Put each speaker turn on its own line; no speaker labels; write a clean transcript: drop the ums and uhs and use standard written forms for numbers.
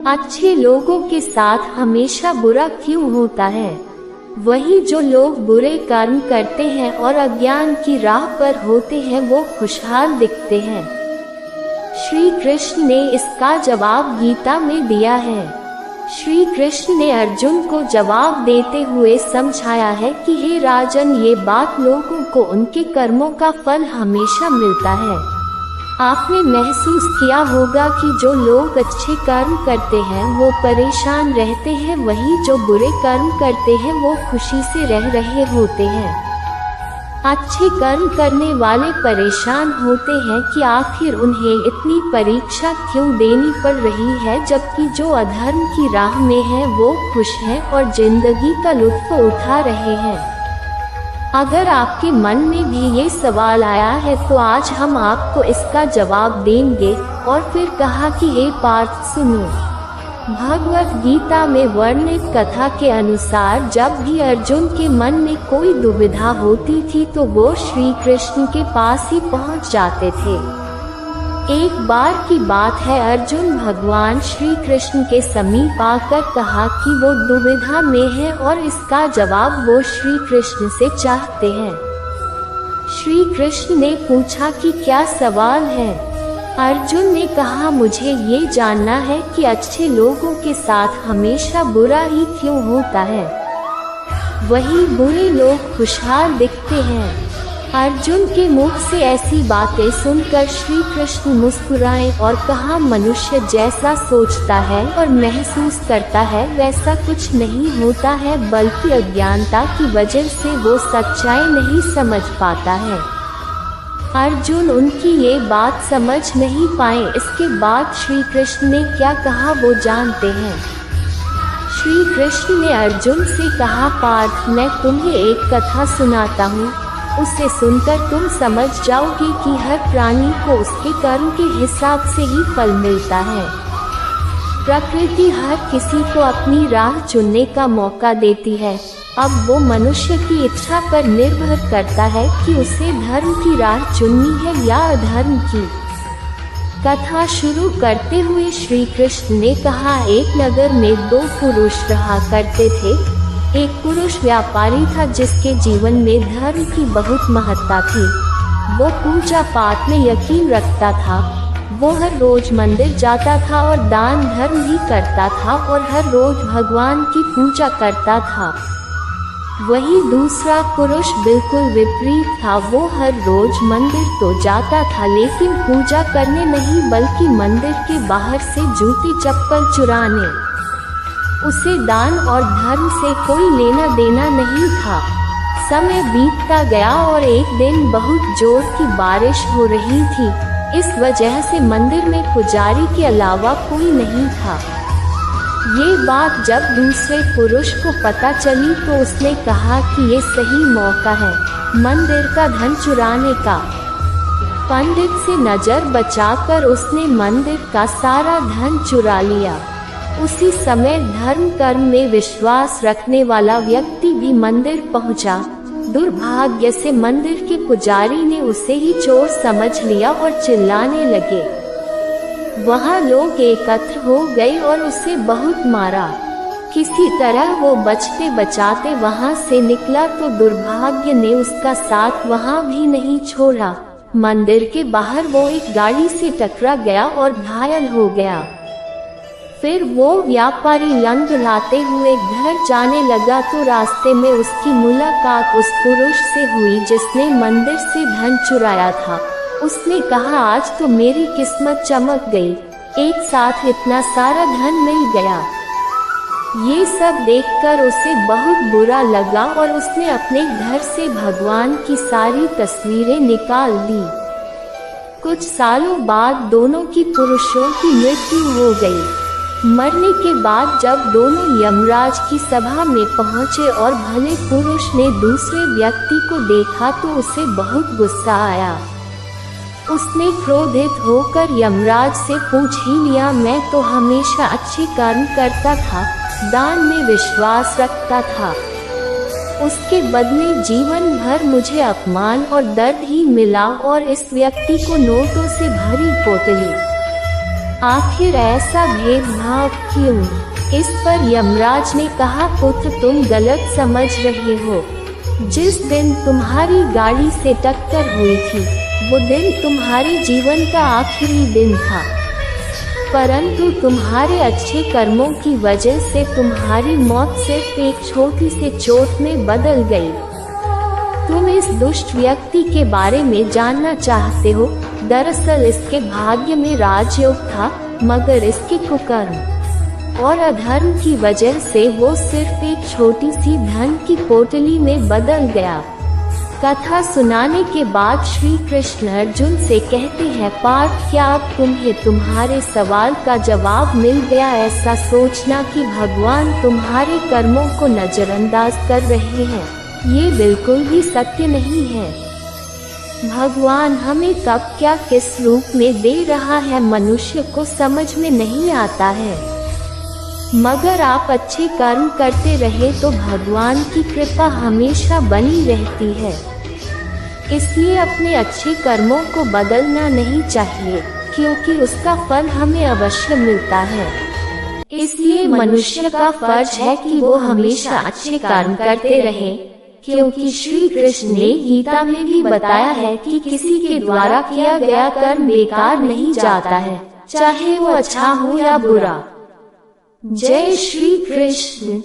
अच्छे लोगों के साथ हमेशा बुरा क्यों होता है? वही जो लोग बुरे कर्म करते हैं और अज्ञान की राह पर होते हैं वो खुशहाल दिखते हैं। श्री कृष्ण ने इसका जवाब गीता में दिया है। श्री कृष्ण ने अर्जुन को जवाब देते हुए समझाया है कि हे राजन, ये बात लोगों को उनके कर्मों का फल हमेशा मिलता है। आपने महसूस किया होगा कि जो लोग अच्छे कर्म करते हैं वो परेशान रहते हैं, वही जो बुरे कर्म करते हैं वो खुशी से रह रहे होते हैं। अच्छे कर्म करने वाले परेशान होते हैं कि आखिर उन्हें इतनी परीक्षा क्यों देनी पड़ रही है, जबकि जो अधर्म की राह में है वो खुश हैं और जिंदगी का लुत्फ उठा रहे हैं। अगर आपके मन में भी ये सवाल आया है तो आज हम आपको इसका जवाब देंगे। और फिर कहा कि हे पार्थ सुनो, भगवत गीता में वर्णित कथा के अनुसार जब भी अर्जुन के मन में कोई दुविधा होती थी तो वो श्री कृष्ण के पास ही पहुंच जाते थे। एक बार की बात है, अर्जुन भगवान श्री कृष्ण के समीप आकर कहा कि वो दुविधा में है और इसका जवाब वो श्री कृष्ण से चाहते हैं। श्री कृष्ण ने पूछा कि क्या सवाल है? अर्जुन ने कहा, मुझे ये जानना है कि अच्छे लोगों के साथ हमेशा बुरा ही क्यों होता है, वही बुरे लोग खुशहाल दिखते हैं। अर्जुन के मुख से ऐसी बातें सुनकर श्री कृष्ण मुस्कुराए और कहा, मनुष्य जैसा सोचता है और महसूस करता है वैसा कुछ नहीं होता है, बल्कि अज्ञानता की वजह से वो सच्चाई नहीं समझ पाता है। अर्जुन उनकी ये बात समझ नहीं पाए। इसके बाद श्री कृष्ण ने क्या कहा वो जानते हैं। श्री कृष्ण ने अर्जुन से कहा, पार्थ, मैं तुम्हें एक कथा सुनाता हूँ, उसे सुनकर तुम समझ जाओगे कि हर प्राणी को उसके कर्म के हिसाब से ही फल मिलता है। प्रकृति हर किसी को अपनी राह चुनने का मौका देती है। अब वो मनुष्य की इच्छा पर निर्भर करता है कि उसे धर्म की राह चुननी है या अधर्म की। कथा शुरू करते हुए श्री कृष्ण ने कहा, एक नगर में दो पुरुष रहा करते थे। एक पुरुष व्यापारी था जिसके जीवन में धर्म की बहुत महत्ता थी। वो पूजा पाठ में यकीन रखता था। वो हर रोज मंदिर जाता था और दान धर्म भी करता था और हर रोज भगवान की पूजा करता था। वही दूसरा पुरुष बिल्कुल विपरीत था। वो हर रोज मंदिर तो जाता था लेकिन पूजा करने नहीं बल्कि मंदिर के बाहर से जूती चप्पल चुराने। उसे दान और धर्म से कोई लेना देना नहीं था। समय बीतता गया और एक दिन बहुत जोर की बारिश हो रही थी। इस वजह से मंदिर में पुजारी के अलावा कोई नहीं था। ये बात जब दूसरे पुरुष को पता चली तो उसने कहा कि ये सही मौका है मंदिर का धन चुराने का। पंडित से नजर बचाकर उसने मंदिर का सारा धन चुरा लिया। उसी समय धर्म कर्म में विश्वास रखने वाला व्यक्ति भी मंदिर पहुंचा। दुर्भाग्य से मंदिर के पुजारी ने उसे ही चोर समझ लिया और चिल्लाने लगे। वहां लोग एकत्र हो गए और उसे बहुत मारा। किसी तरह वो बचते बचाते वहां से निकला तो दुर्भाग्य ने उसका साथ वहां भी नहीं छोड़ा। मंदिर के बाहर वो एक गाड़ी से टकरा गया और घायल हो गया। फिर वो व्यापारी लंग लाते हुए घर जाने लगा तो रास्ते में उसकी मुलाकात उस पुरुष से हुई जिसने मंदिर से धन चुराया था। उसने कहा, आज तो मेरी किस्मत चमक गई, एक साथ इतना सारा धन मिल गया। ये सब देखकर उसे बहुत बुरा लगा और उसने अपने घर से भगवान की सारी तस्वीरें निकाल दी। कुछ सालों बाद दोनों की पुरुषों की मृत्यु हो गई। मरने के बाद जब दोनों यमराज की सभा में पहुंचे और भले पुरुष ने दूसरे व्यक्ति को देखा तो उसे बहुत गुस्सा आया। उसने क्रोधित होकर यमराज से पूछ ही लिया, मैं तो हमेशा अच्छे कर्म करता था, दान में विश्वास रखता था, उसके बदले जीवन भर मुझे अपमान और दर्द ही मिला और इस व्यक्ति को नोटों से भरी पोटली आखिर ऐसा भेदभाव क्यों? इस पर यमराज ने कहा, पुत्र तुम गलत समझ रहे हो। जिस दिन तुम्हारी गाड़ी से टक्कर हुई थी वो दिन तुम्हारे जीवन का आखिरी दिन था, परंतु तुम्हारे अच्छे कर्मों की वजह से तुम्हारी मौत सिर्फ एक छोटी सी चोट में बदल गई। तुम इस दुष्ट व्यक्ति के बारे में जानना चाहते हो। दरअसल इसके भाग्य में राजयोग था, मगर इसके कुकर्म और अधर्म की वजह से वो सिर्फ एक छोटी सी धन की पोटली में बदल गया। कथा सुनाने के बाद श्री कृष्ण अर्जुन से कहते हैं, पार्थ क्या अब तुम्हें तुम्हारे सवाल का जवाब मिल गया? ऐसा सोचना कि भगवान तुम्हारे कर्मों को नजरअंदाज कर रहे हैं, ये बिल्कुल भी सत्य नहीं है। भगवान हमें कब क्या किस रूप में दे रहा है मनुष्य को समझ में नहीं आता है, मगर आप अच्छे कर्म करते रहे तो भगवान की कृपा हमेशा बनी रहती है। इसलिए अपने अच्छे कर्मों को बदलना नहीं चाहिए, क्योंकि उसका फल हमें अवश्य मिलता है। इसलिए मनुष्य का फर्ज है कि वो हमेशा अच्छे कर्म करते रहे, क्योंकि श्री कृष्ण ने गीता में भी बताया है कि किसी के द्वारा किया गया कर्म बेकार नहीं जाता है, चाहे वो अच्छा हो या बुरा। जय श्री कृष्ण।